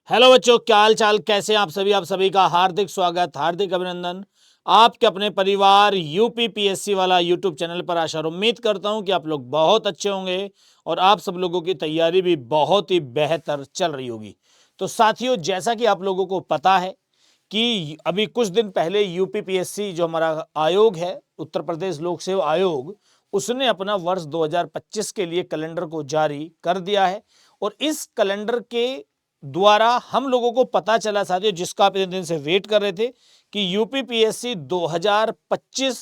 Hello बच्चों, क्या हाल चाल, कैसे हैं आप सभी का हार्दिक स्वागत, हार्दिक अभिनंदन आपके अपने परिवार यूपीपीएससी वाला यूट्यूब चैनल पर। आशा और उम्मीद करता हूं कि आप लोग बहुत अच्छे होंगे और आप सब लोगों की तैयारी भी बहुत ही बेहतर चल रही होगी। तो साथियों, जैसा कि आप लोगों को पता है कि अभी कुछ दिन पहले यूपीपीएससी जो हमारा आयोग है, उत्तर प्रदेश लोक सेवा आयोग, उसने अपना वर्ष 2025 के लिए कैलेंडर को जारी कर दिया है। और इस कैलेंडर के द्वारा हम लोगों को पता चला साथियों, जिसका आप इतने दिन से वेट कर रहे थे, कि यूपीपीएससी 2025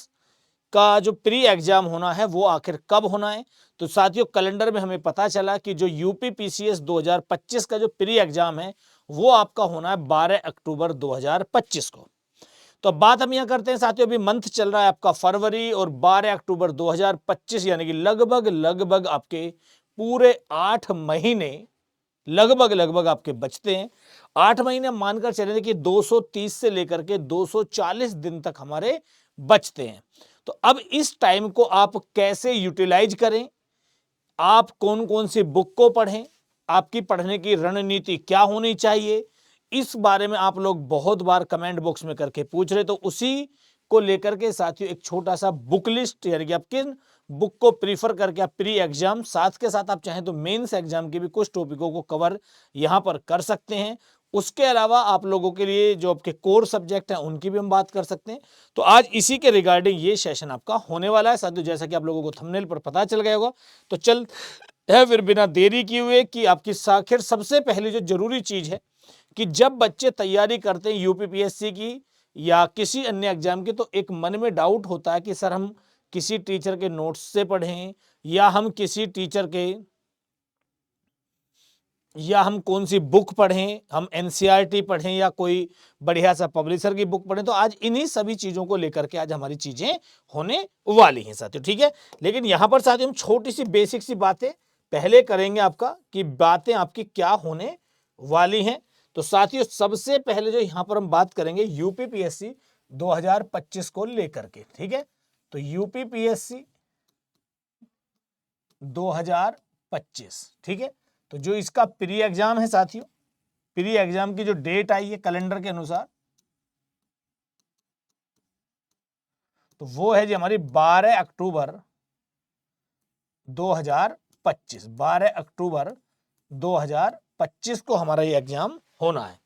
का जो प्री एग्जाम होना है वो आखिर कब होना है। तो साथियों, कैलेंडर में हमें पता चला कि जो यूपीपीसीएस 2025 का जो प्री एग्जाम है वो आपका होना है 12 अक्टूबर 2025 को। तो बात हम यहां करते हैं साथियों, अभी मंथ चल रहा है आपका फरवरी, और 12 अक्टूबर 2025 यानी कि लगभग लगभग आपके पूरे 8 महीने लगभग लगभग आपके बचते हैं। 8 महीने मानकर चले कि 230 से लेकर के 240 दिन तक हमारे बचते हैं। तो अब इस टाइम को आप कैसे यूटिलाइज करें, आप कौन कौन सी बुक को पढ़ें, आपकी पढ़ने की रणनीति क्या होनी चाहिए, इस बारे में आप लोग बहुत बार कमेंट बॉक्स में करके पूछ रहे। तो उसी को लेकर के साथियों एक छोटा सा बुक लिस्ट, यानी कि आप किन बुक को प्रीफर करके आप प्री एग्जाम, साथ के साथ आप चाहें तो मेंस एग्जाम के भी कुछ टॉपिकों को कवर यहां पर कर सकते हैं। उसके अलावा आप लोगों के लिए जो आपके कोर सब्जेक्ट हैं उनकी भी हम बात कर सकते हैं। तो आज इसी के रिगार्डिंग ये सेशन आपका होने वाला है साथियों, जैसा कि आप लोगों को थंबनेल पर पता चल गया होगा। तो चल है फिर बिना देरी किए हुए कि आपकी आखिर सबसे पहली जो जरूरी चीज है कि जब बच्चे तैयारी करते हैं यूपीपीएससी की या किसी अन्य एग्जाम की, तो एक मन में डाउट होता है कि सर हम किसी टीचर के नोट्स से पढ़ें या हम किसी टीचर के, या हम कौन सी बुक पढ़ें, हम एनसीईआरटी पढ़ें या कोई बढ़िया सा पब्लिशर की बुक पढ़ें। तो आज इन्हीं सभी चीजों को लेकर के आज हमारी चीजें होने वाली हैं साथियों, ठीक है। लेकिन यहां पर साथियों हम छोटी सी बेसिक सी बातें पहले करेंगे आपका, कि बातें आपकी क्या होने वाली हैं। तो साथियों सबसे पहले जो यहां पर हम बात करेंगे यूपीपीएससी 2025 को लेकर के, ठीक है। तो यूपीपीएससी 2025, ठीक है। तो जो इसका प्री एग्जाम है साथियों, प्री एग्जाम की जो डेट आई है कैलेंडर के अनुसार, तो वो है जी हमारी 12 अक्टूबर 2025। 12 अक्टूबर 2025 को हमारा ये एग्जाम होना है।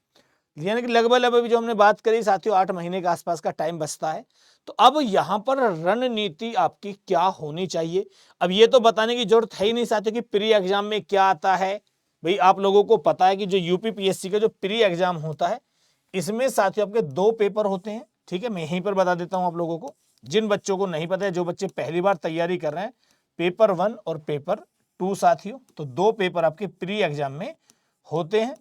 यानी कि लगभग लगभग जो हमने बात करी साथियों, 8 महीने के आसपास का टाइम बचता है। तो अब यहां पर रणनीति आपकी क्या होनी चाहिए। अब ये तो बताने की जरूरत है ही नहीं साथियों कि प्री एग्जाम में क्या आता है। भाई आप लोगों को पता है कि जो यूपीपीएससी का जो प्री एग्जाम होता है, इसमें साथियों आपके 2 पेपर होते हैं, ठीक है। मैं यहीं पर बता देता हूं आप लोगों को, जिन बच्चों को नहीं पता है, जो बच्चे पहली बार तैयारी कर रहे हैं, पेपर 1 और पेपर 2 साथियों। तो 2 पेपर आपके प्री एग्जाम में होते हैं।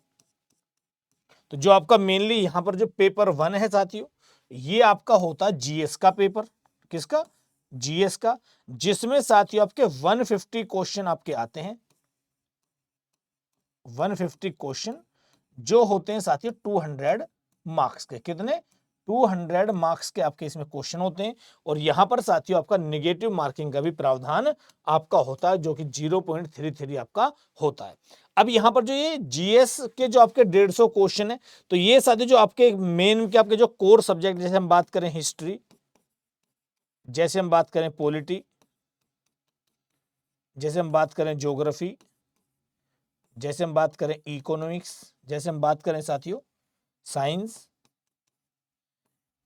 तो जो आपका मेनली यहां पर जो पेपर 1 है साथियों, ये आपका होता है जीएस का पेपर। किसका? जीएस का, जिसमें साथियों आपके 150 क्वेश्चन आपके आते हैं। 150 क्वेश्चन जो होते हैं साथियों 200 मार्क्स के। कितने? 200 मार्क्स के आपके इसमें क्वेश्चन होते हैं। और यहां पर साथियों आपका निगेटिव मार्किंग का भी प्रावधान आपका होता है, जो कि 0.33 आपका होता है। अब यहां पर जो ये जीएस के जो आपके 150 क्वेश्चन है, तो ये साथियों जो आपके मेन के आपके जो कोर सब्जेक्ट, जैसे हम बात करें हिस्ट्री, जैसे हम बात करें पॉलिटी, जैसे हम बात करें ज्योग्राफी, जैसे हम बात करें इकोनॉमिक्स, जैसे हम बात करें साथियों साइंस,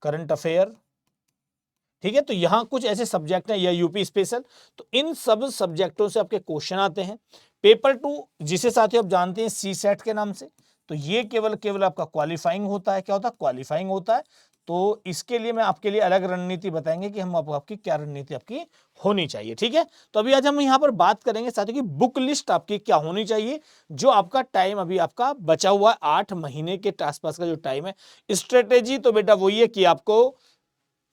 करंट अफेयर, ठीक है। तो यहां कुछ ऐसे सब्जेक्ट हैं, या यूपी स्पेशल, तो इन सब सब्जेक्टों से आपके क्वेश्चन आते हैं। पेपर 2 जिसे साथियों आप जानते हैं सी सेट के नाम से, तो ये केवल केवल आपका क्वालिफाइंग होता है। क्या होता है? क्वालिफाइंग होता है। तो इसके लिए मैं आपके लिए अलग रणनीति बताएंगे कि हम आपकी क्या रणनीति आपकी होनी चाहिए, ठीक है। तो अभी आज हम यहां पर बात करेंगे साथियों की बुक लिस्ट आपकी क्या होनी चाहिए। जो आपका टाइम अभी आपका बचा हुआ है 8 महीने के आसपास का जो टाइम है, स्ट्रेटेजी तो बेटा वही है कि आपको,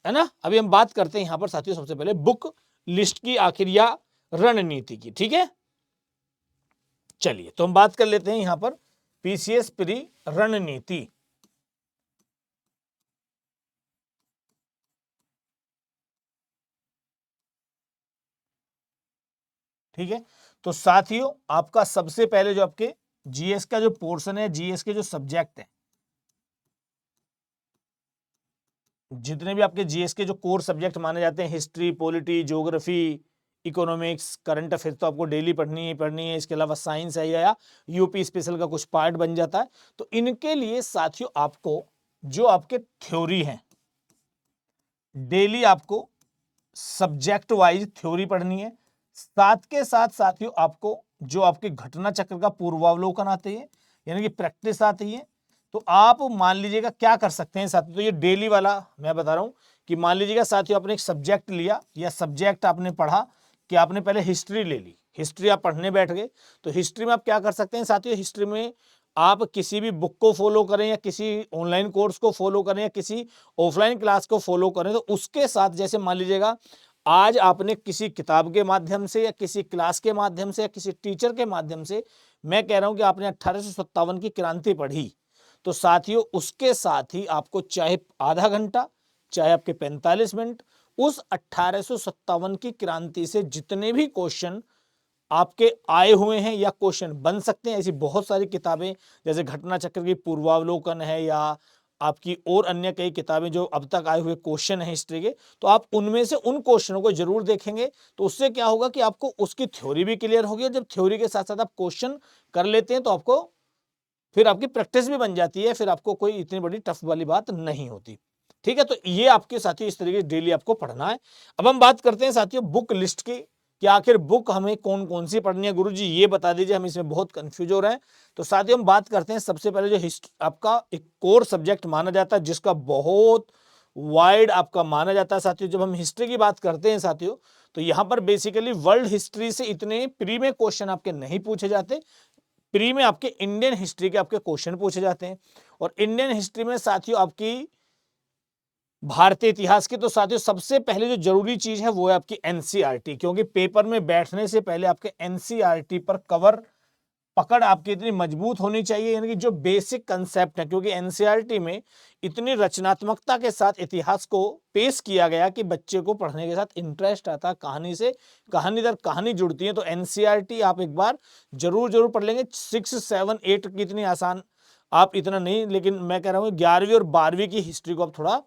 है ना। अभी हम बात करते हैं यहां पर साथियों सबसे पहले बुक लिस्ट की आखिर या रणनीति की, ठीक है। चलिए तो हम बात कर लेते हैं यहां पर पीसीएस प्री रणनीति। ठीक है। तो साथियों आपका सबसे पहले जो आपके जीएस का जो पोर्शन है, जीएस के जो सब्जेक्ट है, जितने भी आपके जीएस के जो कोर सब्जेक्ट माने जाते हैं, history, polity, geography, economics, current affair तो आपको डेली पढ़नी है। इसके अलावा साइंस है या यूपी स्पेशल का कुछ पार्ट बन जाता है। तो इनके लिए साथियों आपको जो आपके थ्योरी है, डेली आपको सब्जेक्ट वाइज थ्योरी पढ़नी है। साथ के साथ साथियों आपको जो आपके घटना चक्र का पूर्वावलोकन आते हैं, यानी कि प्रैक्टिस आती है। तो आप मान लीजिएगा क्या कर सकते हैं साथियों, तो ये डेली वाला मैं बता रहा हूं कि मान लीजिएगा साथियों आपने एक सब्जेक्ट लिया या सब्जेक्ट आपने पढ़ा कि आपने पहले हिस्ट्री ले ली, हिस्ट्री आप पढ़ने बैठ गए। तो हिस्ट्री में आप क्या कर सकते हैं साथियों, हिस्ट्री में आप किसी भी बुक को फॉलो करें या किसी ऑनलाइन कोर्स को फॉलो करें या किसी ऑफलाइन क्लास को फॉलो करें, तो उसके साथ जैसे मान लीजिएगा आज आपने किसी किताब के माध्यम से या किसी क्लास के माध्यम से या किसी टीचर के माध्यम से, मैं कह रहा हूं कि आपने 1857 की क्रांति पढ़ी, तो साथियों उसके साथ ही आपको चाहे आधा घंटा चाहे आपके 45 मिनट उस 1857 की क्रांति से जितने भी क्वेश्चन आपके आए हुए हैं या क्वेश्चन बन सकते हैं, ऐसी बहुत सारी किताबें जैसे घटना चक्र की पूर्वावलोकन है या आपकी और अन्य कई किताबें जो अब तक आए हुए क्वेश्चन है हिस्ट्री के, तो आप उनमें से उन क्वेश्चनों को जरूर देखेंगे। तो उससे क्या होगा कि आपको उसकी थ्योरी भी क्लियर होगी, और जब थ्योरी के साथ साथ आप क्वेश्चन कर लेते हैं तो आपको फिर आपकी प्रैक्टिस भी बन जाती है, फिर आपको कोई इतनी बड़ी टफ वाली बात नहीं होती। ठीक है, तो ये आपके साथियों इस तरीके से डेली आपको पढ़ना है। अब हम बात करते हैं साथियों बुक लिस्ट की, कि आखिर बुक हमें कौन कौन सी पढ़नी है। गुरुजी ये बता दीजिए, हम इसमें बहुत कंफ्यूज हो रहे हैं। तो साथियों हम बात करते हैं सबसे पहले जो हिस्ट्री आपका एक कोर सब्जेक्ट माना जाता है, जिसका बहुत वाइड आपका माना जाता है साथियों। जब हम हिस्ट्री की बात करते हैं साथियों, तो यहां पर बेसिकली वर्ल्ड हिस्ट्री से इतने प्री में क्वेश्चन आपके नहीं पूछे जाते, प्री में आपके इंडियन हिस्ट्री के आपके क्वेश्चन पूछे जाते हैं। और इंडियन हिस्ट्री में साथियों आपकी भारतीय इतिहास की तो साथियों सबसे पहले जो जरूरी चीज है वो है आपकी एनसीईआरटी, क्योंकि पेपर में बैठने से पहले आपके एनसीईआरटी पर कवर पकड़ आपकी इतनी मजबूत होनी चाहिए, यानी कि जो बेसिक कंसेप्ट है, क्योंकि एनसीईआरटी में इतनी रचनात्मकता के साथ इतिहास को पेश किया गया कि बच्चे को पढ़ने के साथ इंटरेस्ट आता, कहानी से कहानी दर कहानी जुड़ती है। तो एनसीईआरटी आप एक बार जरूर जरूर पढ़ लेंगे। 6, 7, 8 की इतनी आसान आप इतना नहीं, लेकिन मैं कह रहा हूँ 11वीं और 12वीं की हिस्ट्री को आप थोड़ा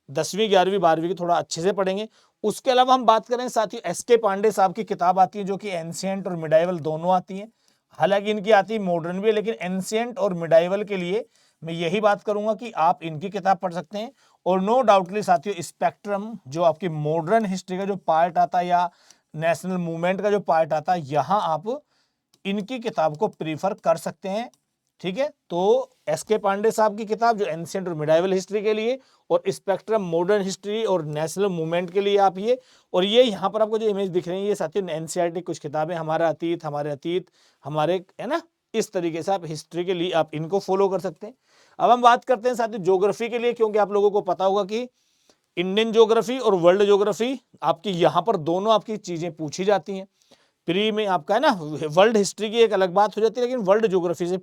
10वीं 11वीं 12वीं की थोड़ा अच्छे से पढ़ेंगे। उसके अलावा हम बात करें साथियों, एसके पांडे साहब की किताब आती है जो कि एंशिएंट और मिडाइवल दोनों आती है। हालांकि इनकी आती है मॉडर्न भी, लेकिन एंशिएंट और मिडाइवल के लिए मैं यही बात करूंगा कि आप इनकी किताब पढ़ सकते हैं। और नो डाउटली साथियों स्पेक्ट्रम जो आपकी मॉडर्न हिस्ट्री का जो पार्ट आता है या नेशनल मूवमेंट का जो पार्ट आता है, यहां आप इनकी किताब को प्रीफर कर सकते हैं। ठीक है, तो एसके पांडे साहब की किताब जो एंशिएंट और मिडाइवल हिस्ट्री के लिए, और स्पेक्ट्रम मॉडर्न हिस्ट्री और नेशनल मूवमेंट के लिए आप ये, और ये यहाँ पर आपको जो इमेज दिख रही है ये साथियों एनसीईआरटी कुछ किताबें, हमारा अतीत, हमारे है ना, इस तरीके से आप हिस्ट्री के लिए आप इनको फॉलो कर सकते हैं। अब हम बात करते हैं साथियों ज्योग्राफी के लिए, क्योंकि आप लोगों को पता होगा कि इंडियन ज्योग्राफी और वर्ल्ड ज्योग्राफी आपकी यहाँ पर दोनों आपकी चीजें पूछी जाती हैं। प्री में आपका है ना, वर्ल्ड हिस्ट्री की एक अलग बात हो जाती है, लेकिन वर्ल्ड ज्योग्राफी से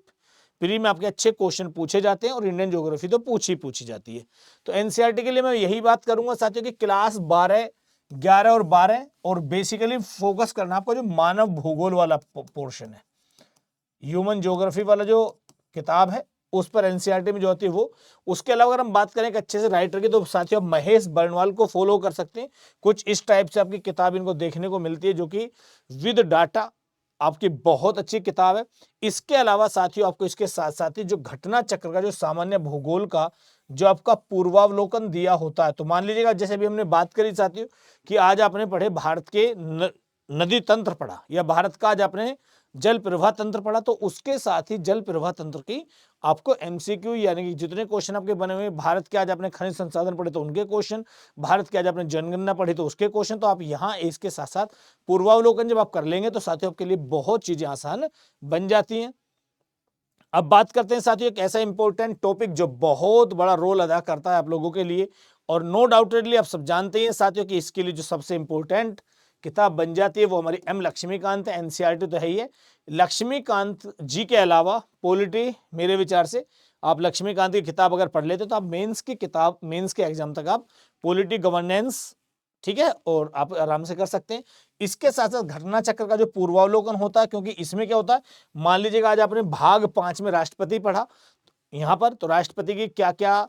प्री में आपके अच्छे क्वेश्चन पूछे जाते हैं, और इंडियन ज्योग्राफी तो पूछी जाती है। तो एनसीईआरटी के लिए मैं यही बात करूंगा साथियों कि क्लास 12, 11 और 12 और बेसिकली फोकस करना आपका जो मानव भूगोल वाला पोर्शन है, ह्यूमन ज्योग्राफी वाला जो किताब है उस पर एनसीईआरटी में जो होती है वो। उसके अलावा अगर हम बात करें एक अच्छे से राइटर की, तो साथियों महेश बर्णवाल को फॉलो कर सकते हैं। कुछ इस टाइप से आपकी किताब इनको देखने को मिलती है, जो कि विद डाटा आपकी बहुत अच्छी किताब है। इसके अलावा साथियों आपको इसके साथ साथ ही जो घटना चक्र का जो सामान्य भूगोल का जो आपका पूर्वावलोकन दिया होता है, तो मान लीजिएगा जैसे अभी हमने बात करी साथियों कि आज आपने पढ़े भारत के नदी तंत्र पढ़ा, या भारत का आज आपने जल प्रवाह तंत्र पढ़ा, तो उसके साथ ही जल प्रवाह तंत्र की आपको एमसीक्यू यानी कि जितने क्वेश्चन आपके बने हुए, भारत के आज आपने खनिज संसाधन पढ़े तो उनके क्वेश्चन, भारत के आज आपने जनगणना पढ़ी तो उसके क्वेश्चन, तो आप यहाँ इसके साथ साथ पूर्वावलोकन जब आप कर लेंगे तो साथियों आपके लिए बहुत चीजें आसान बन जाती हैं। अब बात करते हैं साथियों एक ऐसा इंपॉर्टेंट टॉपिक जो बहुत बड़ा रोल अदा करता है आप लोगों के लिए, और नो डाउटेडली आप सब जानते हैं साथियों कि इसके लिए जो सबसे इंपॉर्टेंट किताब बन जाती है वो हमारी एम लक्ष्मीकांत है। एनसीईआरटी तो है ही है, लक्ष्मीकांत जी के अलावा पॉलिटी, मेरे विचार से आप लक्ष्मीकांत की किताब अगर पढ़ लेते तो आप मेंस की किताब, मेंस के एग्जाम तक आप पॉलिटी, गवर्नेंस, ठीक है, और आप आराम से कर सकते हैं। इसके साथ साथ घटना चक्र का जो पूर्वावलोकन होता है, क्योंकि इसमें क्या होता है, मान लीजिएगा आज आपने भाग 5 में राष्ट्रपति पढ़ा यहां पर, तो राष्ट्रपति की क्या क्या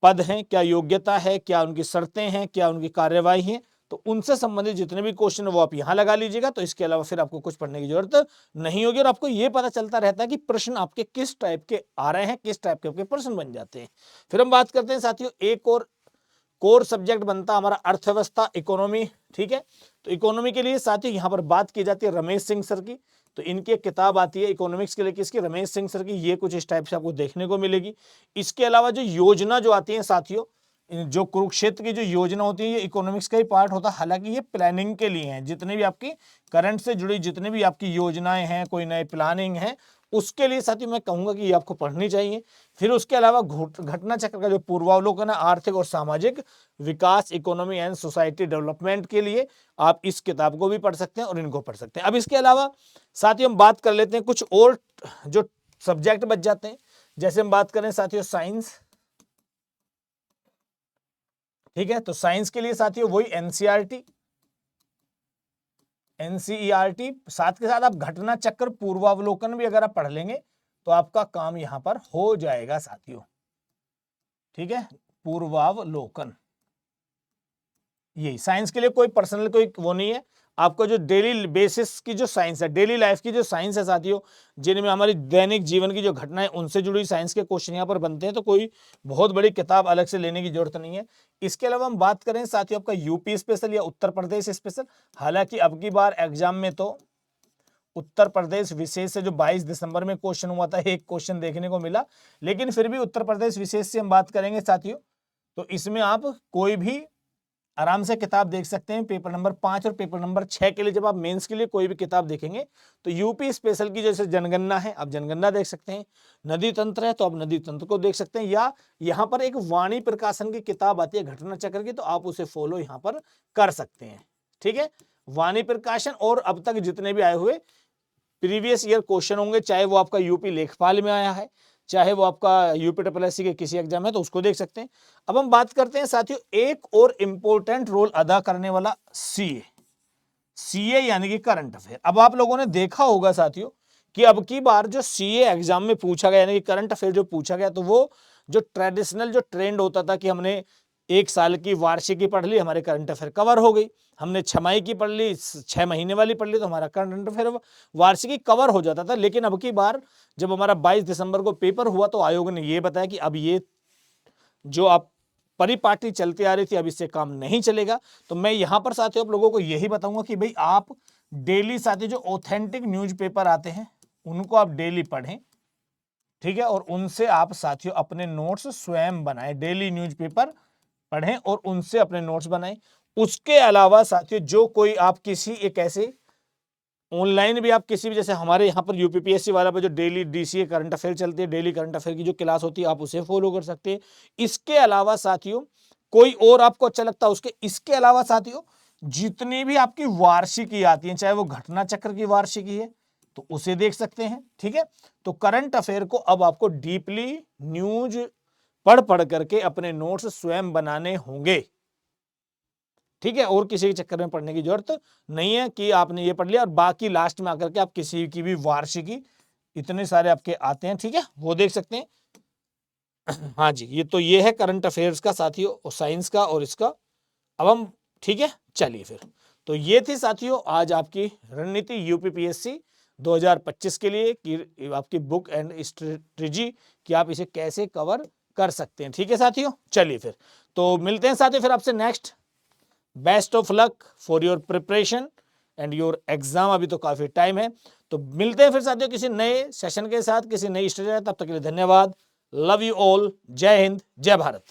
पद हैं, क्या योग्यता है, क्या उनकी शर्तें हैं, क्या उनकी कार्यवाही है, तो उनसे संबंधित जितने भी क्वेश्चन है वो आप यहां लगा लीजिएगा। तो इसके अलावा फिर आपको कुछ पढ़ने की जरूरत नहीं होगी और आपको ये पता चलता रहता है कि प्रश्न आपके किस टाइप के आ रहे हैं, किस टाइप के आपके प्रश्न बन जाते हैं। फिर हम बात करते हैं साथियों, एक और कोर सब्जेक्ट बनता हमारा अर्थव्यवस्था, इकोनॉमी। ठीक है, तो इकोनॉमी के लिए साथियों यहां पर बात की जाती है रमेश सिंह सर की, तो इनकी एक किताब आती है इकोनॉमिक्स के लिए, किसकी, रमेश सिंह सर की। ये कुछ इस टाइप से आपको देखने को मिलेगी। इसके अलावा जो योजना जो आती है साथियों, जो कुरुक्षेत्र की जो योजना होती है, ये इकोनॉमिक्स का ही पार्ट होता है। हालांकि ये प्लानिंग के लिए है, जितने भी आपकी करंट से जुड़ी जितनी भी आपकी योजनाएं हैं, कोई नई प्लानिंग है, उसके लिए साथियों मैं कहूंगा कि ये आपको पढ़नी चाहिए। फिर उसके अलावा घटना चक्र का जो पूर्वावलोकन है, आर्थिक और सामाजिक विकास, इकोनॉमी एंड सोसाइटी डेवलपमेंट के लिए आप इस किताब को भी पढ़ सकते हैं और इनको पढ़ सकते हैं। अब इसके अलावा साथियों हम बात कर लेते हैं कुछ और जो सब्जेक्ट बच जाते हैं। जैसे हम बात करें साथियों साइंस, ठीक है, तो साइंस के लिए साथियों वही एनसीईआरटी, साथ के साथ आप घटना चक्र पूर्वावलोकन भी अगर आप पढ़ लेंगे तो आपका काम यहां पर हो जाएगा साथियों। ठीक है, पूर्वावलोकन, यही साइंस के लिए कोई पर्सनल कोई वो नहीं है। आपको जो डेली बेसिस की जो साइंस है, डेली लाइफ की जो साइंस है साथियों, जिनमें हमारी दैनिक जीवन की जो घटना है उनसे जुड़ी साइंस के क्वेश्चन यहाँ पर बनते हैं, तो कोई बहुत बड़ी किताब अलग से लेने की जरूरत नहीं है। इसके अलावा हम बात करें साथियों आपका यूपी स्पेशल या उत्तर प्रदेश स्पेशल, हालांकि अब की बार एग्जाम में तो उत्तर प्रदेश विशेष से जो 22 दिसंबर में क्वेश्चन हुआ था, एक क्वेश्चन देखने को मिला, लेकिन फिर भी उत्तर प्रदेश विशेष से हम बात करेंगे साथियों, तो इसमें आप कोई भी आराम से किताब देख सकते हैं। पेपर नंबर 5 और पेपर नंबर 6 के लिए जब आप मेंस के लिए कोई भी किताब देखेंगे तो यूपी स्पेशल की जैसे जनगणना है, आप जनगणना देख सकते हैं, नदी तंत्र है तो आप नदी तंत्र को देख सकते हैं, या यहाँ पर एक वाणी प्रकाशन की किताब आती है घटना चक्र की, तो आप उसे फॉलो यहाँ पर कर सकते हैं। ठीक है, वाणी प्रकाशन, और अब तक जितने भी आए हुए प्रीवियस ईयर क्वेश्चन होंगे, चाहे वो आपका यूपी लेखपाल में आया है, चाहे वो आपका यूपीएससी के किसी एग्जाम है, तो उसको देख सकते हैं। अब हम बात करते हैं साथियों एक और इंपॉर्टेंट रोल अदा करने वाला सीए यानी कि करंट अफेयर। अब आप लोगों ने देखा होगा साथियों कि अब की बार जो सीए एग्जाम में पूछा गया यानी कि करंट अफेयर जो पूछा गया, तो वो जो ट्रेडिशनल जो ट्रेंड होता था कि हमने 1 साल की वार्षिकी पढ़ ली, हमारे करंट अफेयर कवर हो गई, हमने छमाही की पढ़ ली, 6 महीने वाली पढ़ ली, तो हमारा करंट अफेयर वार्षिकी कवर हो जाता था। लेकिन अब की बार जब हमारा 22 दिसंबर को पेपर हुआ तो आयोग ने ये बताया कि अब ये जो आप परिपाटी चलती आ रही थी अब इससे काम नहीं चलेगा। तो मैं यहां पर साथियों आप लोगों को यही बताऊंगा कि भाई आप डेली साथियों जो ऑथेंटिक न्यूज़पेपर आते हैं उनको आप डेली पढ़ें, ठीक है, और उनसे आप साथियों अपने नोट्स स्वयं बनाएं, डेली न्यूज़पेपर पढ़ें और उनसे अपने नोट्स बनाएं। उसके अलावा साथियों जो कोई आप किसी एक ऐसे ऑनलाइन भी आप किसी भी, जैसे हमारे यहाँ पर यूपीपीएससी वाला पे जो डेली डीसीए करंट अफेयर चलती है, डेली करंट अफेयर की जो क्लास होती है आप उसे फॉलो कर सकते हैं। इसके अलावा साथियों कोई और आपको अच्छा लगता है उसके, इसके अलावा साथियों जितनी भी आपकी वार्षिकी आती है, चाहे वो घटना चक्र की वार्षिकी है तो उसे देख सकते हैं। ठीक है, तो करंट अफेयर को अब आपको डीपली न्यूज पढ़ पढ़ करके अपने नोट्स स्वयं बनाने होंगे। ठीक है, और किसी के चक्कर में पढ़ने की जरूरत नहीं है कि आपने ये पढ़ लिया और बाकी लास्ट में आकर के आप किसी की भी वार्षिकी, इतने सारे आपके आते हैं, ठीक है, वो देख सकते हैं। हाँ जी, ये तो ये है करंट अफेयर्स का साथियों, और साइंस का और इसका। अब हम, ठीक है, चलिए फिर, तो ये थी साथियों आज आपकी रणनीति यूपीपीएससी 2025 के लिए कि आपकी बुक एंड स्ट्रेटजी कि आप इसे कैसे कवर कर सकते हैं। ठीक है साथियों, चलिए फिर तो मिलते हैं साथियों फिर आपसे next. Best of luck for your preparation and your exam, अभी तो काफी टाइम है। तो मिलते हैं फिर साथियों किसी नए सेशन के साथ, किसी नई स्ट्रेटजी। तब तक के लिए धन्यवाद। Love you all. जय हिंद, जय भारत।